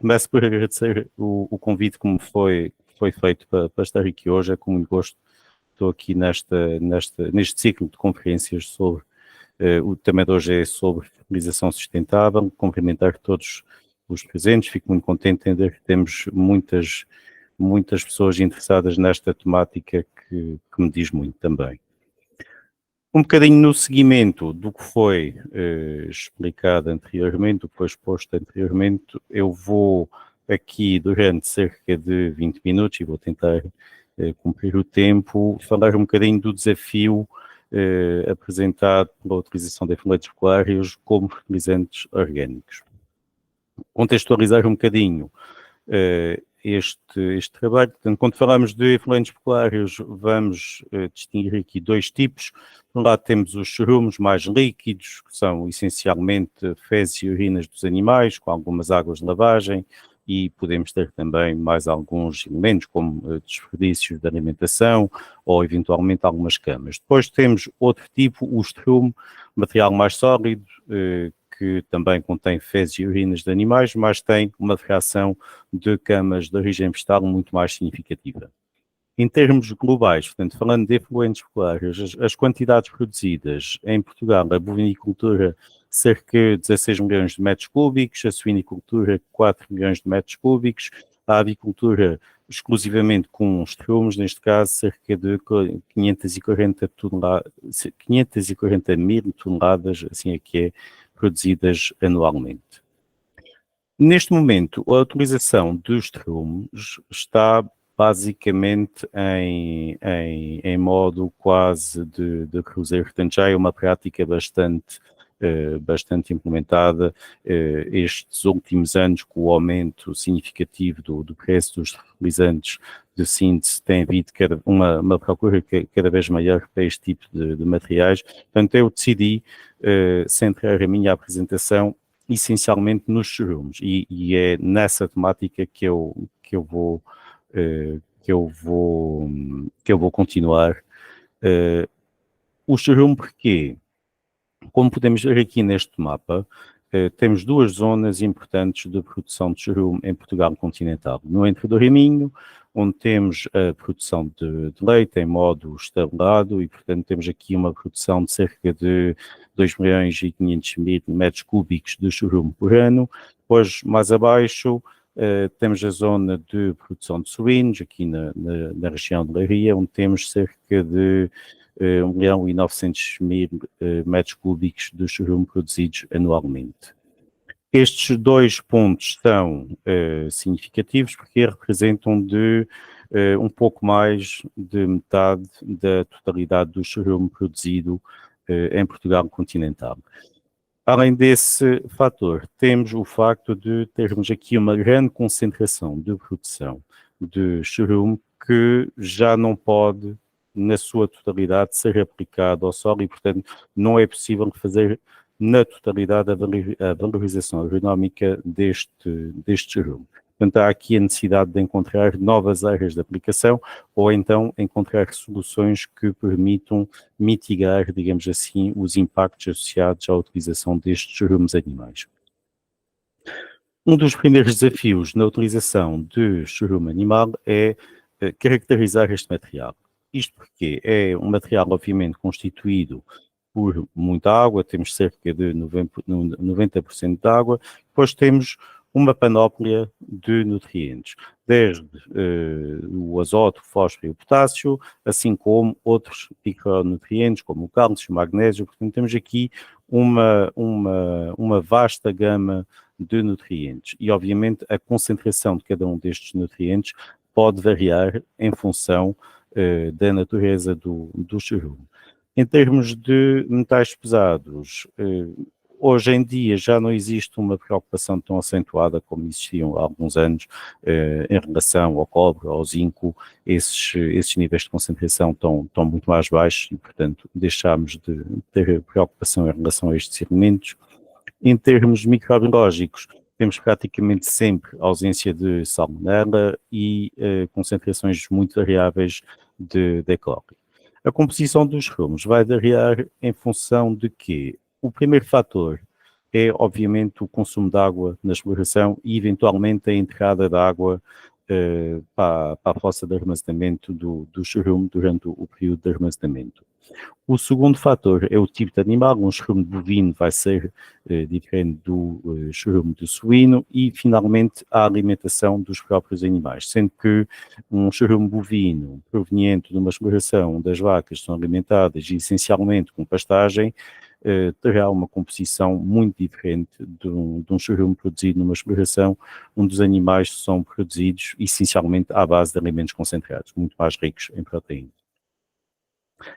começo por agradecer o convite que me foi feito para estar aqui hoje. É com muito gosto. Estou aqui neste ciclo de conferências sobre, o tema de hoje é sobre fertilização sustentável. Cumprimentar todos os presentes. Fico muito contente em ver que temos muitas pessoas interessadas nesta temática que me diz muito também. Um bocadinho no seguimento do que foi explicado anteriormente, do que foi exposto anteriormente, eu vou aqui durante cerca de 20 minutos, e vou tentar cumprir o tempo, falar um bocadinho do desafio apresentado pela utilização de efluentes pecuários como fertilizantes orgânicos. Contextualizar um bocadinho este trabalho. Portanto, quando falamos de efluentes pecuários, vamos distinguir aqui dois tipos. Por um lado temos os churumos mais líquidos, que são essencialmente fezes e urinas dos animais, com algumas águas de lavagem, e podemos ter também mais alguns elementos, como desperdícios de alimentação, ou eventualmente algumas camas. Depois temos outro tipo, o estrume, material mais sólido, que também contém fezes e urinas de animais, mas tem uma fração de camas de origem vegetal muito mais significativa. Em termos globais, portanto, falando de efluentes pecuários, as quantidades produzidas em Portugal, a bovinicultura, cerca de 16 milhões de metros cúbicos, a suinicultura, 4 milhões de metros cúbicos, a avicultura, exclusivamente com estrumes, neste caso, cerca de 540 mil toneladas, assim é que é, produzidas anualmente. Neste momento, a utilização dos estrumes está basicamente em modo quase de cruzeiro. Portanto, já é uma prática bastante implementada estes últimos anos, com o aumento significativo do preço dos fertilizantes de síntese, tem havido uma procura cada vez maior para este tipo de materiais. Portanto, eu decidi centrar a minha apresentação essencialmente nos churumes, e é nessa temática que eu vou continuar. O churume, porque, como podemos ver aqui neste mapa, temos duas zonas importantes de produção de churume em Portugal continental. No Entre-Douro e Minho, onde temos a produção de leite em modo estabelado, e portanto temos aqui uma produção de cerca de 2 milhões e 500 mil metros cúbicos de churume por ano. Depois, mais abaixo, temos a zona de produção de suínos, aqui na região de Leiria, onde temos cerca de 1 milhão e 900 mil metros cúbicos de churume produzidos anualmente. Estes dois pontos são significativos porque representam um pouco mais de metade da totalidade do churume produzido em Portugal continental. Além desse fator, temos o facto de termos aqui uma grande concentração de produção de churume que já não pode, na sua totalidade, ser aplicado ao solo, e, portanto, não é possível fazer na totalidade a valorização agronómica deste churume. Portanto, há aqui a necessidade de encontrar novas áreas de aplicação, ou então encontrar soluções que permitam mitigar, digamos assim, os impactos associados à utilização destes churumes animais. Um dos primeiros desafios na utilização de churume animal é caracterizar este material. Isto porque é um material, obviamente, constituído por muita água, temos cerca de 90% de água, depois temos uma panóplia de nutrientes, desde o azoto, o fósforo e o potássio, assim como outros micronutrientes, como o cálcio, o magnésio. Portanto, temos aqui uma vasta gama de nutrientes, e obviamente a concentração de cada um destes nutrientes pode variar em função da natureza do churume. Em termos de metais pesados, hoje em dia já não existe uma preocupação tão acentuada como existiam há alguns anos em relação ao cobre, ao zinco. Esses níveis de concentração estão muito mais baixos e, portanto, deixámos de ter preocupação em relação a estes elementos. Em termos microbiológicos, temos praticamente sempre ausência de salmonela e concentrações muito variáveis de E. coli. A composição dos grumos vai variar em função de que o primeiro fator é obviamente o consumo de água na exploração e eventualmente a entrada de água para a fossa de armazenamento do chorume durante o período de armazenamento. O segundo fator é o tipo de animal. Um chorume bovino vai ser diferente do chorume do suíno e, finalmente, a alimentação dos próprios animais, sendo que um chorume bovino proveniente de uma exploração das vacas que são alimentadas essencialmente com pastagem, terá uma composição muito diferente de um chorume produzido numa exploração onde os animais são produzidos essencialmente à base de alimentos concentrados, muito mais ricos em proteína.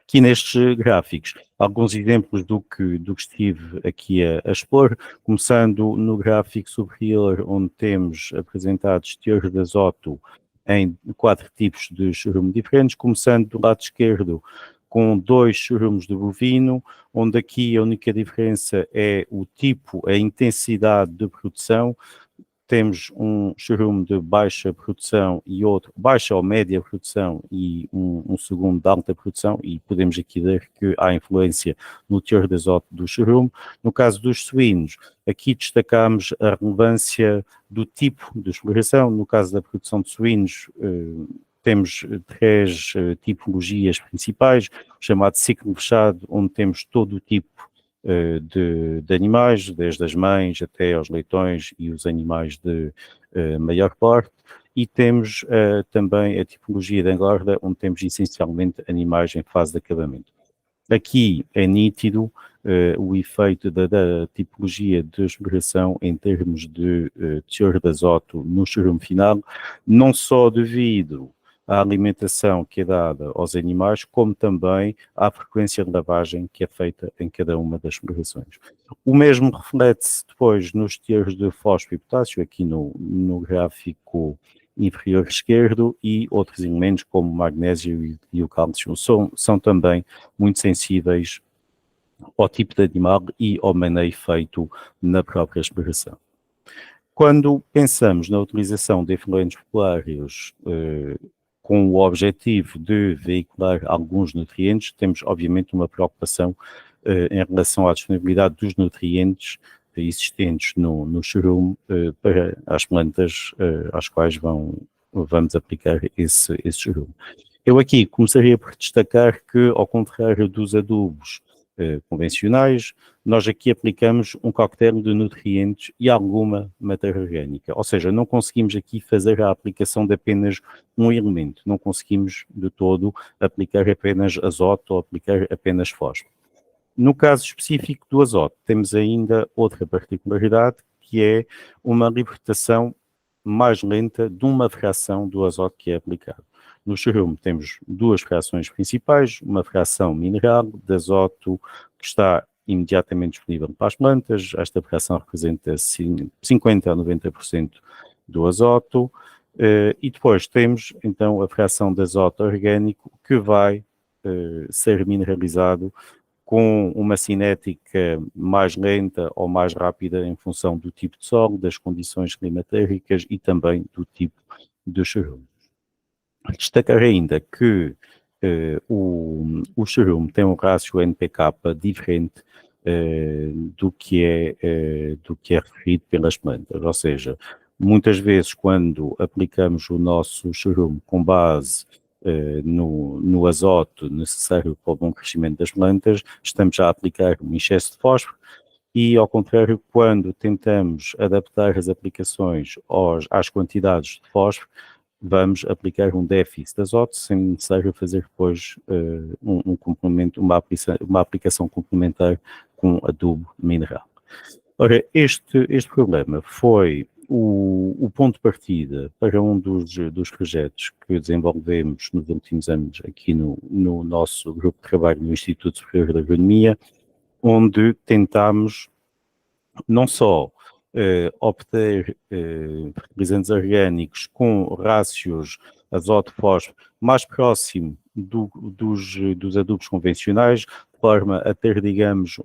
Aqui nestes gráficos, alguns exemplos do que estive aqui a expor, começando no gráfico superior, onde temos apresentados teores de azoto em 4 tipos de chorume diferentes, começando do lado esquerdo com 2 chorumes de bovino, onde aqui a única diferença é o tipo, a intensidade de produção. Temos um chorume de baixa produção e outro, baixa ou média produção e um segundo de alta produção, e podemos aqui ver que há influência no teor de azoto do chorume. No caso dos suínos, aqui destacamos a relevância do tipo de exploração. No caso da produção de suínos, temos 3 tipologias principais, chamado ciclo fechado, onde temos todo o tipo de animais, desde as mães até aos leitões e os animais de maior porte, e temos também a tipologia de engorda, onde temos essencialmente animais em fase de acabamento. Aqui é nítido o efeito da tipologia de exploração em termos de teor de azoto no chorume final, não só devido à alimentação que é dada aos animais, como também à frequência de lavagem que é feita em cada uma das explorações. O mesmo reflete-se depois nos teores de fósforo e potássio, aqui no gráfico inferior esquerdo, e outros elementos como o magnésio e o cálcio são também muito sensíveis ao tipo de animal e ao maneio feito na própria exploração. Quando pensamos na utilização de efluentes populares com o objetivo de veicular alguns nutrientes, temos obviamente uma preocupação em relação à disponibilidade dos nutrientes existentes no chorume para as plantas às quais vamos aplicar esse chorume. Eu aqui começaria por destacar que, ao contrário dos adubos convencionais, nós aqui aplicamos um coquetel de nutrientes e alguma matéria orgânica, ou seja, não conseguimos aqui fazer a aplicação de apenas um elemento, não conseguimos de todo aplicar apenas azoto ou aplicar apenas fósforo. No caso específico do azoto, temos ainda outra particularidade, que é uma libertação mais lenta de uma fração do azoto que é aplicado. No chorume temos 2 frações principais, uma fração mineral de azoto que está imediatamente disponível para as plantas. Esta fração representa 50% a 90% do azoto, e depois temos então a fração de azoto orgânico que vai ser mineralizado com uma cinética mais lenta ou mais rápida em função do tipo de solo, das condições climatéricas e também do tipo de chorume. Destacar ainda que o chorume tem um rácio NPK diferente do que é referido pelas plantas, ou seja, muitas vezes quando aplicamos o nosso chorume com base no azoto necessário para o bom crescimento das plantas, estamos a aplicar um excesso de fósforo, e ao contrário, quando tentamos adaptar as aplicações às quantidades de fósforo, vamos aplicar um déficit de azoto sem necessário fazer depois um complemento, uma aplicação complementar com adubo mineral. Ora, este problema foi o ponto de partida para um dos projetos que desenvolvemos nos últimos anos aqui no nosso grupo de trabalho no Instituto Superior de Agronomia, onde tentámos não só obter fertilizantes orgânicos com rácios azoto-fósforo mais próximo dos adubos convencionais, de forma a ter, digamos,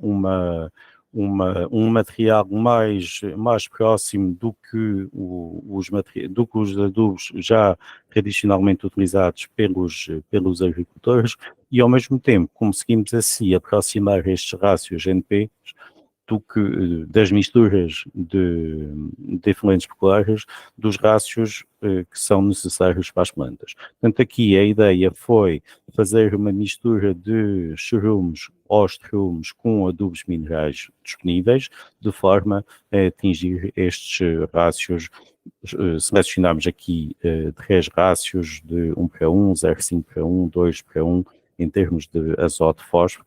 um material mais próximo do que os adubos já tradicionalmente utilizados pelos agricultores, e ao mesmo tempo conseguimos assim aproximar estes rácios NP das misturas de efluentes populares, dos rácios que são necessários para as plantas. Portanto, aqui a ideia foi fazer uma mistura de chorumes ou estrumes com adubos minerais disponíveis, de forma a atingir estes rácios. Selecionámos aqui 3 rácios de 1:1, 0,5:1, 2:1, em termos de azoto, fósforo,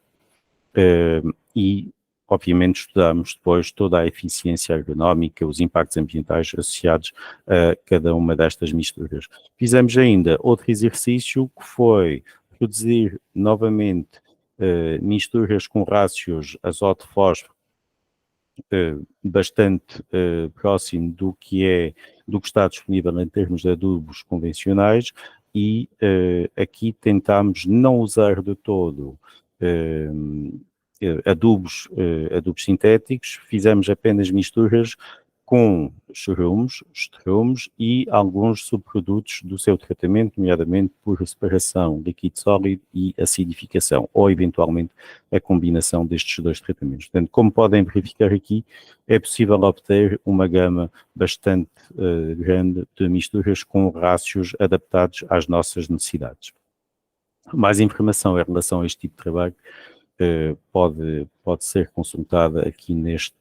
e obviamente estudamos depois toda a eficiência ergonómica, os impactos ambientais associados a cada uma destas misturas. Fizemos ainda outro exercício que foi produzir novamente misturas com rácios azoto-fósforo bastante próximo do que está disponível em termos de adubos convencionais, e aqui tentámos não usar de todo adubos sintéticos, fizemos apenas misturas com chorumes, estrumes e alguns subprodutos do seu tratamento, nomeadamente por separação líquido-sólido e acidificação, ou eventualmente a combinação destes 2 tratamentos. Portanto, como podem verificar aqui, é possível obter uma gama bastante grande de misturas com rácios adaptados às nossas necessidades. Mais informação em relação a este tipo de trabalho pode ser consultada aqui neste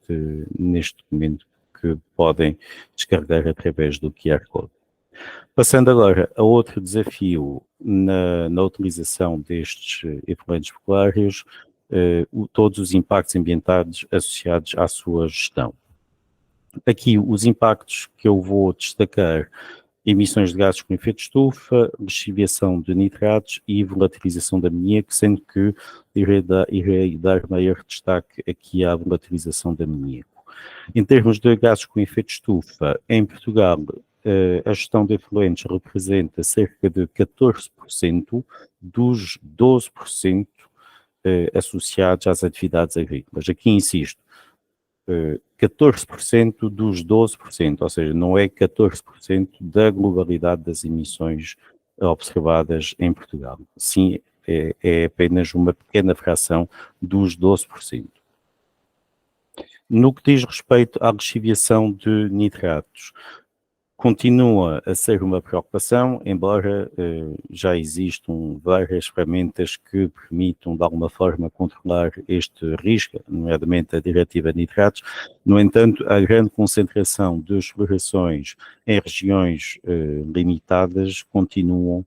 documento, que podem descarregar através do QR Code. Passando agora a outro desafio na utilização destes efluentes populares, todos os impactos ambientais associados à sua gestão. Aqui os impactos que eu vou destacar: emissões de gases com efeito de estufa, lixiviação de nitratos e volatilização da amoníaco, sendo que irei dar maior destaque aqui à volatilização da amoníaco. Em termos de gases com efeito de estufa, em Portugal, a gestão de efluentes representa cerca de 14% dos 12% associados às atividades agrícolas. Aqui insisto, 14% dos 12%, ou seja, não é 14% da globalidade das emissões observadas em Portugal. Sim, é apenas uma pequena fração dos 12%. No que diz respeito à lixiviação de nitratos, continua a ser uma preocupação, embora já existam várias ferramentas que permitam, de alguma forma, controlar este risco, nomeadamente a Diretiva Nitratos. No entanto, a grande concentração de explorações em regiões limitadas continuam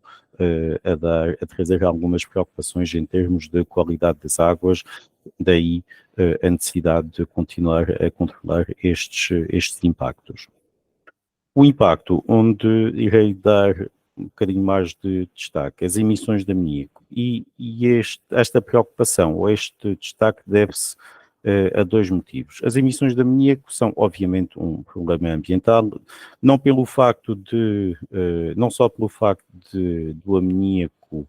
a trazer algumas preocupações em termos de qualidade das águas, daí a necessidade de continuar a controlar estes impactos. O impacto, onde irei dar um bocadinho mais de destaque, as emissões de amoníaco, e esta preocupação, ou este destaque, deve-se a 2 motivos. As emissões de amoníaco são, obviamente, um problema ambiental, não só pelo facto do amoníaco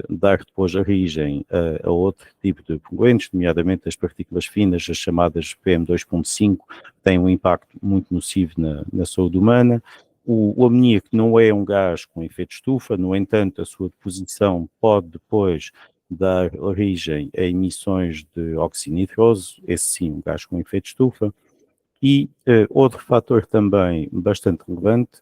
dar depois origem a outro tipo de poluentes, nomeadamente as partículas finas, as chamadas PM2.5, têm um impacto muito nocivo na saúde humana. O amoníaco não é um gás com efeito de estufa, no entanto, a sua deposição pode depois dar origem a emissões de óxido nitroso, esse sim, um gás com efeito de estufa. E outro fator também bastante relevante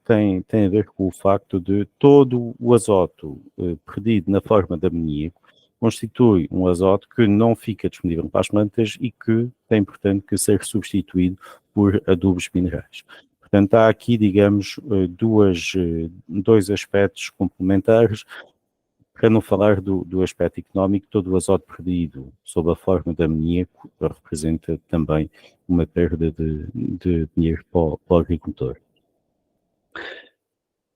tem a ver com o facto de todo o azoto perdido na forma de amoníaco constitui um azoto que não fica disponível para as plantas e que tem, portanto, que ser substituído por adubos minerais. Portanto, há aqui, digamos, dois aspectos complementares. Para não falar do aspecto económico, todo o azoto perdido sob a forma de amoníaco representa também uma perda de dinheiro para o agricultor.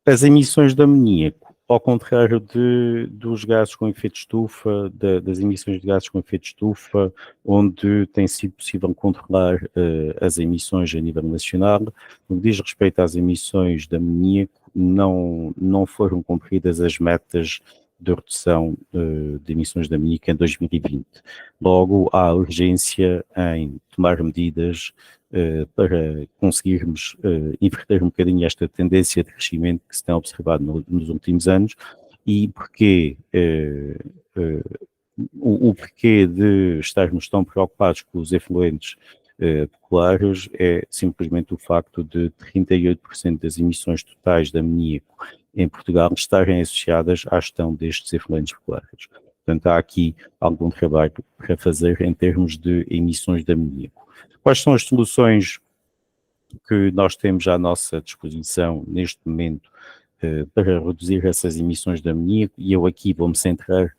As emissões de amoníaco, ao contrário dos gases com efeito de estufa, das emissões de gases com efeito de estufa, onde tem sido possível controlar as emissões a nível nacional, no que diz respeito às emissões de amoníaco, não foram cumpridas as metas de redução de emissões de amoníaco em 2020. Logo, há urgência em tomar medidas para conseguirmos inverter um bocadinho esta tendência de crescimento que se tem observado nos últimos anos. E porquê o porquê de estarmos tão preocupados com os efluentes populares é simplesmente o facto de 38% das emissões totais de amoníaco em Portugal estarem associadas à gestão destes efluentes populares. Portanto, há aqui algum trabalho para fazer em termos de emissões de amoníaco. Quais são as soluções que nós temos à nossa disposição neste momento para reduzir essas emissões de amoníaco? E eu aqui vou-me centrar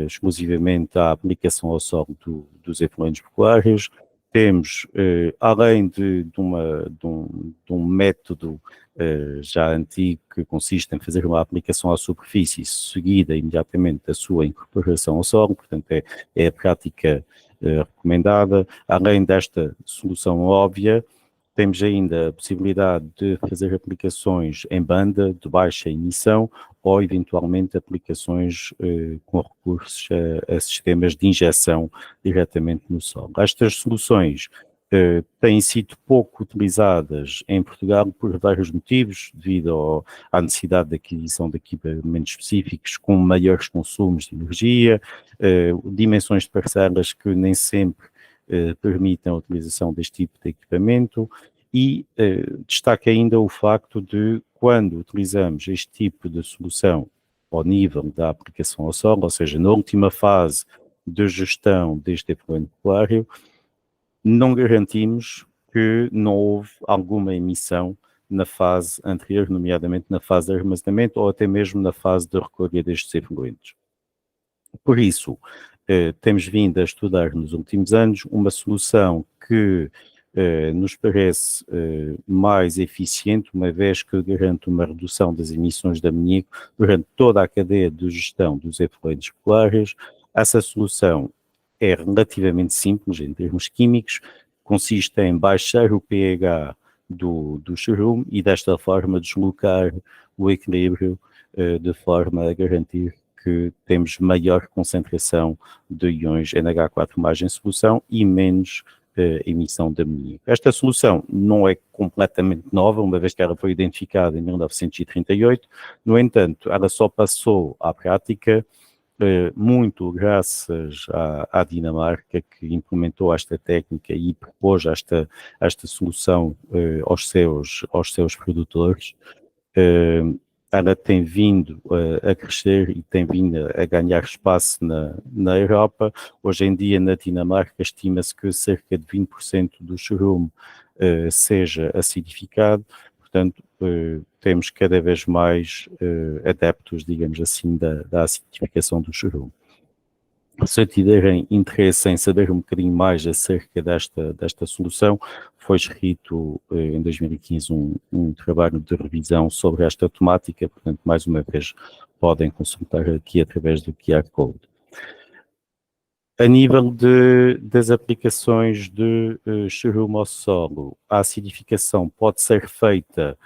exclusivamente à aplicação ao solo dos efluentes populares. Temos, além de um método já antigo que consiste em fazer uma aplicação à superfície seguida imediatamente da sua incorporação ao solo, portanto é a prática recomendada. Além desta solução óbvia, temos ainda a possibilidade de fazer aplicações em banda de baixa emissão ou, eventualmente, aplicações com recursos a sistemas de injeção diretamente no solo. Estas soluções têm sido pouco utilizadas em Portugal por vários motivos, devido à necessidade de aquisição de equipamentos específicos com maiores consumos de energia, dimensões de parcelas que nem sempre permitem a utilização deste tipo de equipamento e destaca ainda o facto de, quando utilizamos este tipo de solução ao nível da aplicação ao solo, ou seja, na última fase de gestão deste efluente populário, não garantimos que não houve alguma emissão na fase anterior, nomeadamente na fase de armazenamento ou até mesmo na fase de recolha destes efluentes. Por isso, temos vindo a estudar nos últimos anos uma solução que nos parece mais eficiente, uma vez que garante uma redução das emissões de amoníaco durante toda a cadeia de gestão dos efluentes populares. Essa solução é relativamente simples em termos químicos, consiste em baixar o pH do chorume e desta forma deslocar o equilíbrio de forma a garantir que temos maior concentração de íons NH4+ em solução e menos emissão de amoníaco. Esta solução não é completamente nova, uma vez que ela foi identificada em 1938, no entanto, ela só passou à prática muito graças à Dinamarca, que implementou esta técnica e propôs esta solução aos seus produtores. Ela tem vindo a crescer e tem vindo a ganhar espaço na Europa. Hoje em dia, na Dinamarca, estima-se que cerca de 20% do chorume seja acidificado. Portanto, temos cada vez mais adeptos, digamos assim, da acidificação do chorume. Se tiverem interesse em saber um bocadinho mais acerca desta solução, foi escrito em 2015 um trabalho de revisão sobre esta temática, portanto, mais uma vez, podem consultar aqui através do QR Code. A nível das aplicações de chorume ao solo, a acidificação pode ser feita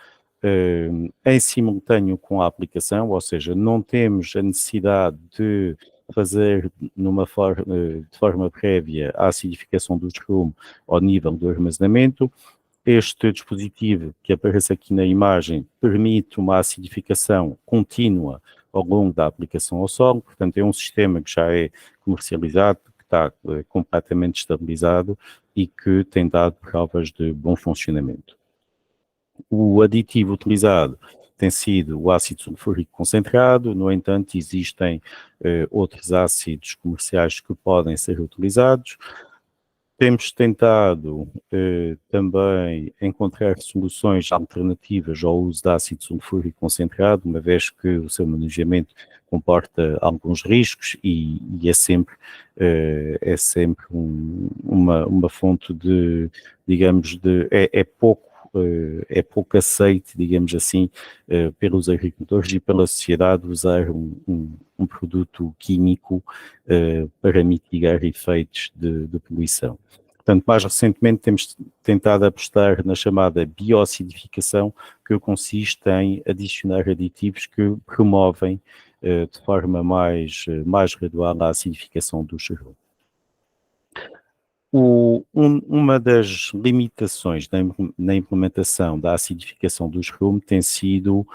em simultâneo com a aplicação, ou seja, não temos a necessidade de fazer de forma prévia a acidificação do chorume ao nível do armazenamento. Este dispositivo que aparece aqui na imagem permite uma acidificação contínua ao longo da aplicação ao solo, portanto é um sistema que já é comercializado, que está completamente estabilizado e que tem dado provas de bom funcionamento. O aditivo utilizado tem sido o ácido sulfúrico concentrado, no entanto existem outros ácidos comerciais que podem ser utilizados. Temos tentado também encontrar soluções alternativas ao uso de ácido sulfúrico concentrado, uma vez que o seu manegamento comporta alguns riscos e é sempre uma fonte de, digamos, é pouco aceite, digamos assim, pelos agricultores e pela sociedade usar um produto químico para mitigar efeitos de poluição. Portanto, mais recentemente temos tentado apostar na chamada bioacidificação, que consiste em adicionar aditivos que promovem de forma mais gradual a acidificação do chorume. Uma das limitações na implementação da acidificação do chorume tem sido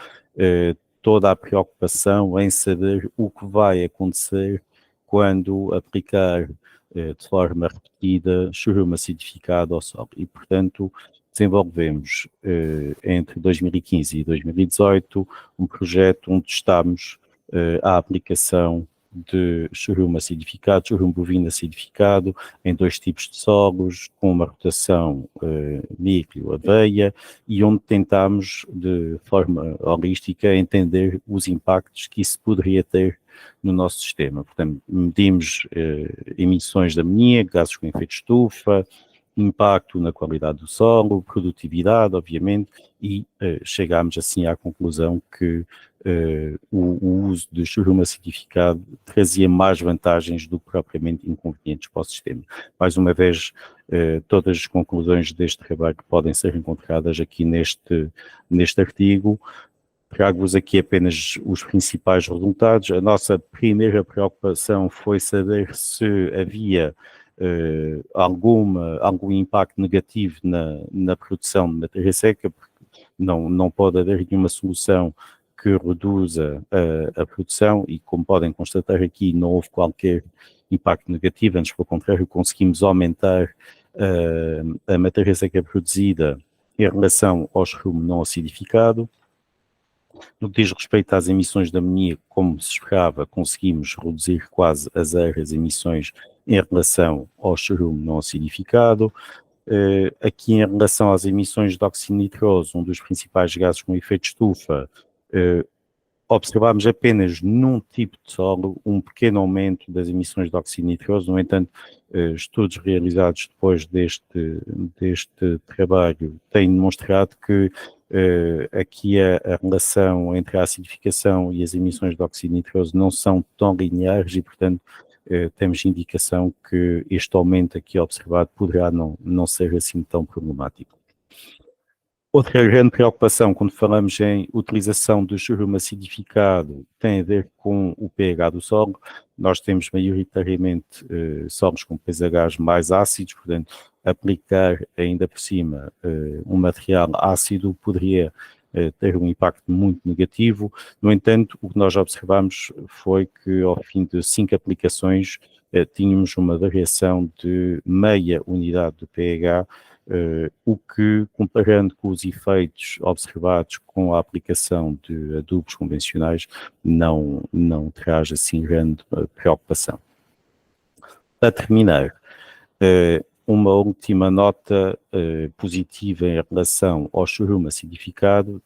toda a preocupação em saber o que vai acontecer quando aplicar de forma repetida churume acidificado ao solo. E, portanto, desenvolvemos entre 2015 e 2018 um projeto onde testámos a aplicação de churume acidificado, churume bovino acidificado, em 2 tipos de solos, com uma rotação milho-aveia, e onde tentámos, de forma holística, entender os impactos que isso poderia ter no nosso sistema. Portanto, medimos emissões de amoníaco, gases com efeito de estufa, impacto na qualidade do solo, produtividade, obviamente, e chegámos assim à conclusão que o uso de churume acidificado trazia mais vantagens do que propriamente inconvenientes para o sistema. Mais uma vez, todas as conclusões deste trabalho podem ser encontradas aqui neste artigo. Trago-vos aqui apenas os principais resultados. A nossa primeira preocupação foi saber se havia algum impacto negativo na produção de matéria seca, porque não pode haver nenhuma solução que reduza a produção, e como podem constatar aqui, não houve qualquer impacto negativo, antes pelo contrário, conseguimos aumentar a matéria seca produzida em relação ao churume não acidificado. No que diz respeito às emissões de amoníaco, como se esperava, conseguimos reduzir quase a zero as emissões em relação ao churume não acidificado. Aqui, em relação às emissões de óxido nitroso, um dos principais gases com efeito de estufa, observámos apenas num tipo de solo um pequeno aumento das emissões de óxido nitroso. No entanto, estudos realizados depois deste trabalho têm demonstrado que aqui a relação entre a acidificação e as emissões de óxido nitroso não são tão lineares e, portanto, temos indicação que este aumento aqui observado poderá não ser assim tão problemático. Outra grande preocupação quando falamos em utilização do churume acidificado tem a ver com o pH do solo. Nós temos maioritariamente solos com pHs mais ácidos, portanto, aplicar ainda por cima um material ácido poderia ter um impacto muito negativo. No entanto, o que nós observamos foi que ao fim de 5 aplicações tínhamos uma variação de meia unidade do pH, o que, comparando com os efeitos observados com a aplicação de adubos convencionais, não traz assim grande preocupação. Para terminar, uma última nota positiva em relação ao churume acidificado,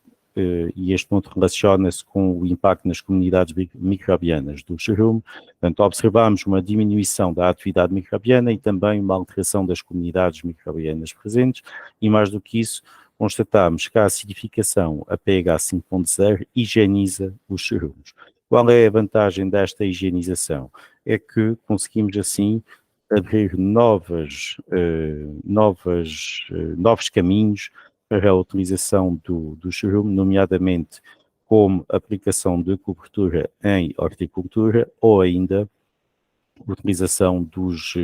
e este ponto relaciona-se com o impacto nas comunidades microbianas do churume. Portanto, observamos uma diminuição da atividade microbiana e também uma alteração das comunidades microbianas presentes, e mais do que isso, constatamos que a acidificação a pH 5.0 higieniza os churumes. Qual é a vantagem desta higienização? É que conseguimos assim abrir novos caminhos para a utilização do churume, nomeadamente como aplicação de cobertura em horticultura ou ainda utilização dos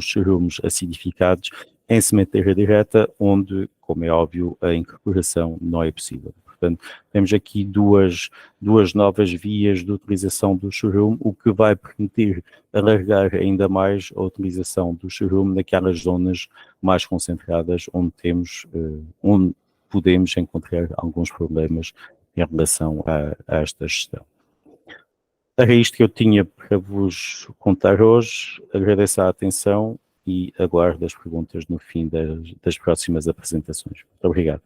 churumes acidificados em sementeira direta, onde, como é óbvio, a incorporação não é possível. Portanto, temos aqui duas novas vias de utilização do churume, o que vai permitir alargar ainda mais a utilização do churume naquelas zonas mais concentradas onde podemos encontrar alguns problemas em relação a esta gestão. Era isto que eu tinha para vos contar hoje. Agradeço a atenção e aguardo as perguntas no fim das próximas apresentações. Muito obrigado.